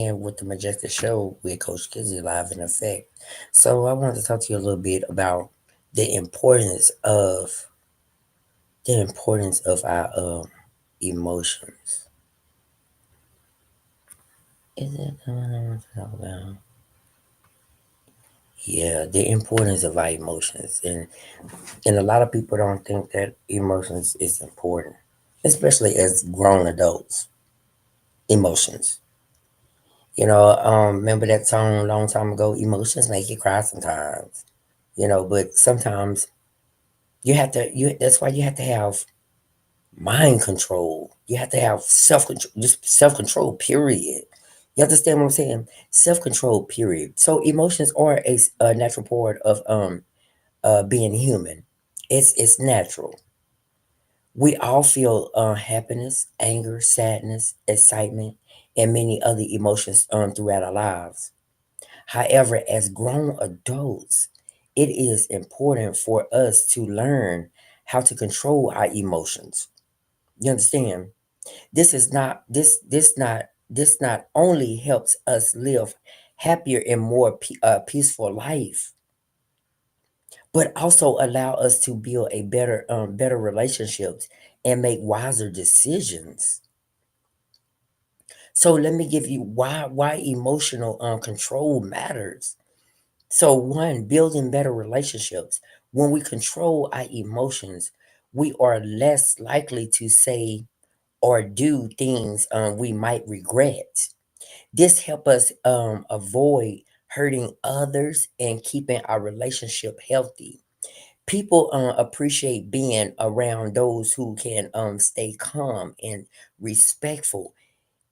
And with the Majestic Show with Coach Kizzy live in effect. So I wanted to talk to you a little bit about the importance of our emotions. Is it the one I want to talk about? Yeah, the importance of our emotions, and a lot of people don't think that emotions is important, especially as grown adults. Emotions. Remember that song a long time ago? Emotions make you cry sometimes. But sometimes that's why you have to have mind control. You have to have self control, just self control, period. You understand what I'm saying? Self control, period. So emotions are a natural part of being human. It's natural. We all feel happiness, anger, sadness, excitement, and many other emotions throughout our lives. However, as grown adults, it is important for us to learn how to control our emotions. You understand? This not only helps us live happier and more peaceful life, but also allow us to build a better relationships and make wiser decisions. So let me give you why emotional control matters. So, one, building better relationships. When we control our emotions, we are less likely to say or do things we might regret. This help us avoid hurting others and keeping our relationship healthy. People appreciate being around those who can stay calm and respectful,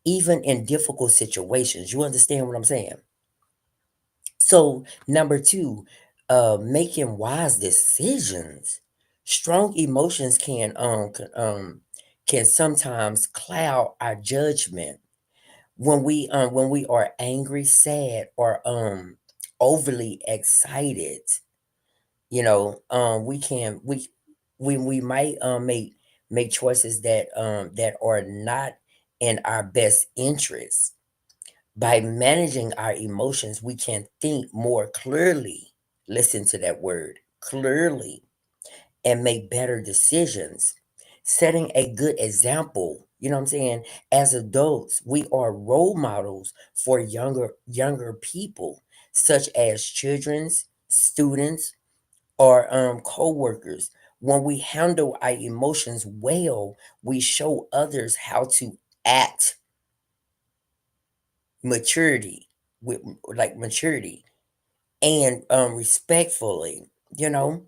even in difficult situations. You understand what I'm saying? So, number two, making wise decisions. Strong emotions can sometimes cloud our judgment. When we are angry, sad, or overly excited, we might make choices that are not in our best interest. By managing our emotions, we can think more clearly. Listen to that word, clearly, and make better decisions. Setting a good example, you know what I'm saying? As adults, we are role models for younger people, such as children's, students, or co-workers. When we handle our emotions well, we show others how to act maturity with like maturity and respectfully, you know.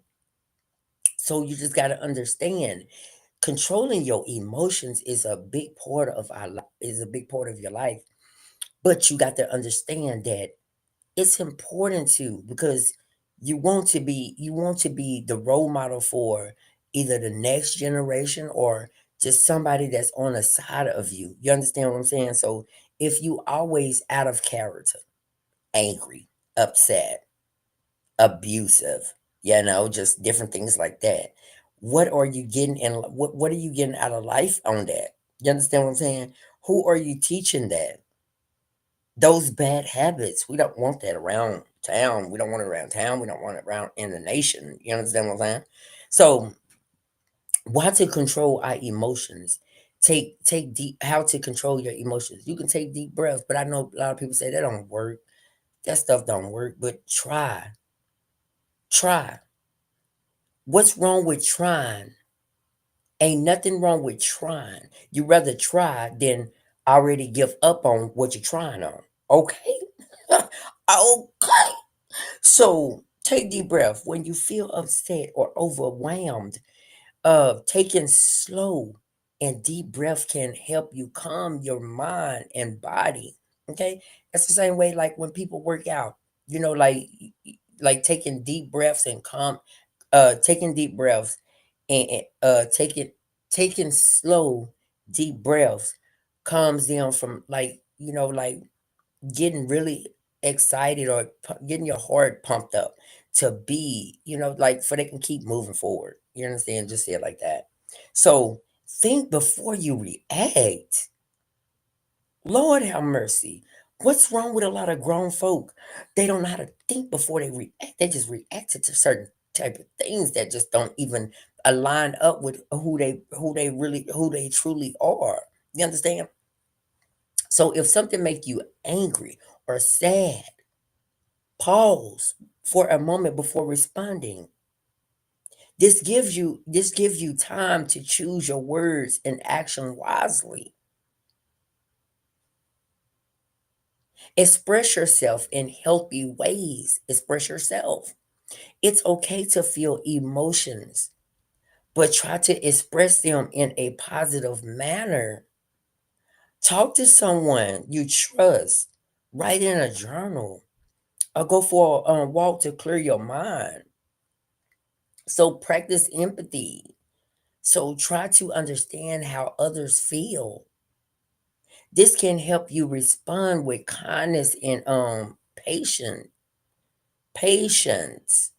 So you just got to understand, controlling your emotions is a big part of is a big part of your life. But you got to understand that it's important to, because you want to be the role model for either the next generation or just somebody that's on the side of you. You understand what I'm saying? So if you always out of character, angry, upset, abusive, just different things like that. What are you getting and what are you getting out of life on that? You understand what I'm saying? Who are you teaching that? Those bad habits, we don't want that around town. We don't want it around town. We don't want it around in the nation. You understand what I'm saying? So, why to control our emotions? Take deep how to control your emotions. You can take deep breaths, but I know a lot of people say that don't work. That stuff don't work, but try. Try. What's wrong with trying? Ain't nothing wrong with trying. You rather try than already give up on what you're trying on. Okay? Okay. So take deep breath. When you feel upset or overwhelmed, taking slow and deep breath can help you calm your mind and body. Okay? That's the same way like when people work out, like taking deep breaths and taking deep breaths and taking slow deep breaths calms down from like getting really excited or getting your heart pumped up to be, like for they can keep moving forward. You understand? Just say it like that. So think before you react. Lord have mercy. What's wrong with a lot of grown folk? They don't know how to think before they react. They just reacted to certain type of things that just don't even align up with who they truly are. You understand? So if something make you angry or sad, pause for a moment before responding. This gives you time to choose your words and action wisely. Express yourself in healthy ways. Express yourself. It's okay to feel emotions, but try to express them in a positive manner. Talk to someone you trust. Write in a journal or go for a walk to clear your mind. So practice empathy. So try to understand how others feel. This can help you respond with kindness and patience,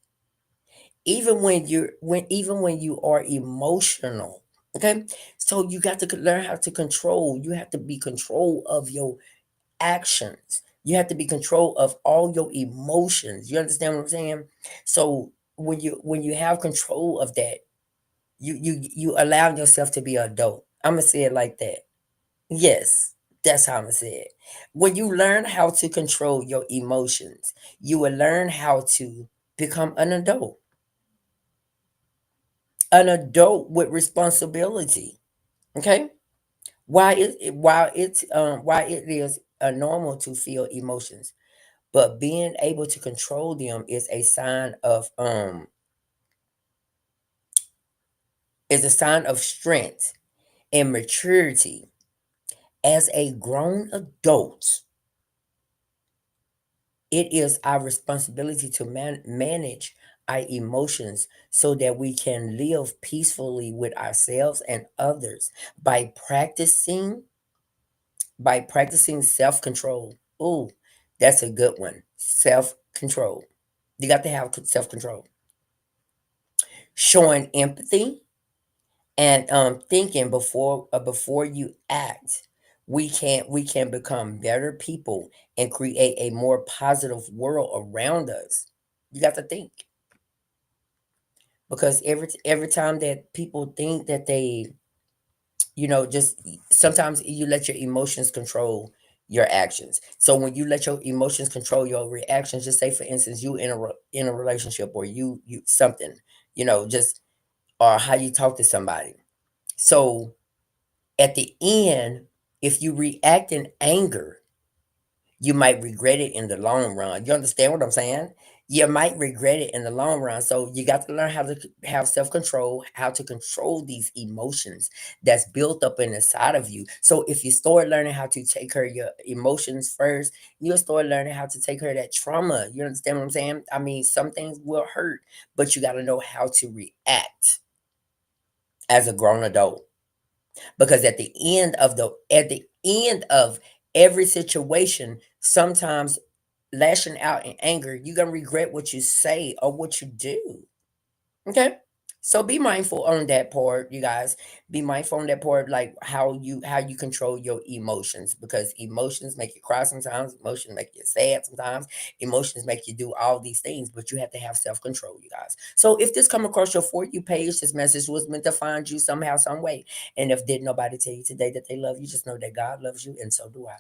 even when you are emotional. Okay, so you got to learn how to control. You have to be control of your actions. You have to be control of all your emotions. You understand what I'm saying? So when you have control of that, you allow yourself to be an adult. I'm gonna say it like that. Yes, that's how I'm gonna say it. When you learn how to control your emotions, you will learn how to become an adult with responsibility. Okay, while it is normal to feel emotions, but being able to control them is a sign of strength and maturity. As a grown adult, it is our responsibility to manage our emotions so that we can live peacefully with ourselves and others by practicing self-control. Ooh, that's a good one. Self-control. You got to have self-control. Showing empathy and thinking before you act. We can become better people and create a more positive world around us. You got to think, because every time that people think that they, just sometimes you let your emotions control your actions. So when you let your emotions control your reactions, just say for instance you in a relationship, or you something, just or how you talk to somebody. So at the end, if you react in anger, you might regret it in the long run. You understand what I'm saying? You might regret it in the long run. So you got to learn how to have self control, how to control these emotions that's built up in the side of you. So if you start learning how to take care of your emotions first, you'll start learning how to take care of that trauma. You understand what I'm saying? I mean, some things will hurt, but you got to know how to react as a grown adult, because at the end of every situation, sometimes lashing out in anger, you're gonna regret what you say or what you do. Okay, so be mindful on that part, you guys. Be mindful on that part, like how you control your emotions, because emotions make you cry sometimes, emotions make you sad sometimes, emotions make you do all these things, but you have to have self-control, you guys. So if this come across your For You page, this message was meant to find you somehow, some way. And if did nobody tell you today that they love you, just know that God loves you, and so do I.